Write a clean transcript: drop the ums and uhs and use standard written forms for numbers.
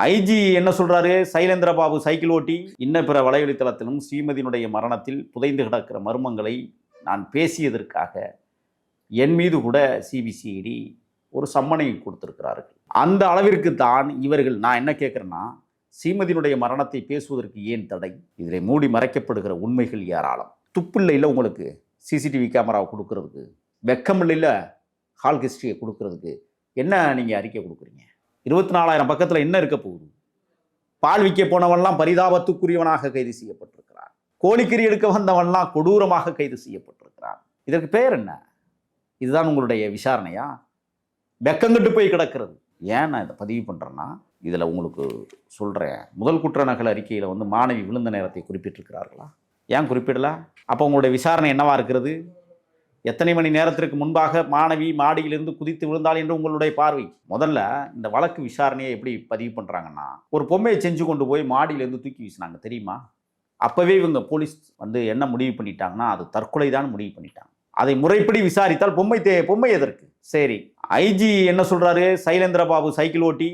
IG என்ன சொல்றாரு? Sylendra Babu cycle ஓட்டி இன்ன பிற வலைவலித்தளத்திலும் ஸ்ரீமதியினுடைய மரணத்தில் புதைந்து கிடக்கிற மர்மங்களை நான் பேசியதற்காக என் மீது கூட சிபிசிஐடி ஒரு சம்மனை கொடுத்திருக்கிறார்கள். அந்த அளவிற்கு தான் இவர்கள். நான் என்ன கேட்குறேன்னா, ஸ்ரீமதியினுடைய மரணத்தை பேசுவதற்கு ஏன் தடை? இதில் மூடி மறைக்கப்படுகிற உண்மைகள் ஏராளம். துப்பில்லையில் உங்களுக்கு சிசிடிவி கேமராவை கொடுக்கறதுக்கு, வெக்கமில்லையில் ஹால் ஹிஸ்ட்ரியை கொடுக்கறதுக்கு என்ன நீங்கள் அறிக்கை கொடுக்குறீங்க? 24,000 பக்கத்தில் என்ன இருக்க போகுது? பால் விற்க போனவன்லாம் பரிதாபத்துக்குரியவனாக கைது செய்யப்பட்டிருக்கிறான். கோழிக்கறி எடுக்க வந்தவன்லாம் கொடூரமாக கைது செய்யப்பட்டிருக்கிறான். இதற்கு பெயர் என்ன? இதுதான் உங்களுடைய விசாரணையா? வெக்கங்கட்டு போய் கிடக்கிறது. ஏன் நான் இதை பதிவு பண்ணுறேன்னா, இதில் உங்களுக்கு சொல்கிறேன். முதல் குற்ற நகல் அறிக்கையில் மாணவி விழுந்த நேரத்தை குறிப்பிட்டிருக்கிறார்களா? ஏன் குறிப்பிடல? அப்போ உங்களுடைய விசாரணை என்னவா இருக்கிறது? எத்தனை மணி நேரத்திற்கு முன்பாக மாணவி மாடியிலிருந்து குதித்து விழுந்தாள் என்று உங்களுடைய பார்வை? முதல்ல இந்த வழக்கு விசாரணையை எப்படி பதிவு பண்ணுறாங்கன்னா, ஒரு பொம்மையை செஞ்சு கொண்டு போய் மாடியிலேருந்து தூக்கி வீசினாங்க தெரியுமா? அப்போவே இவங்க போலீஸ் என்ன முடிவு பண்ணிட்டாங்கன்னா, அது தற்கொலை தான் முடிவு பண்ணிட்டாங்க. அதை முறைப்படி விசாரித்தால் பொம்மை எதற்கு? சரி, ஐஜி என்ன சொல்றாரு? சைலேந்திரபாபு சைக்கிள் ஓட்டி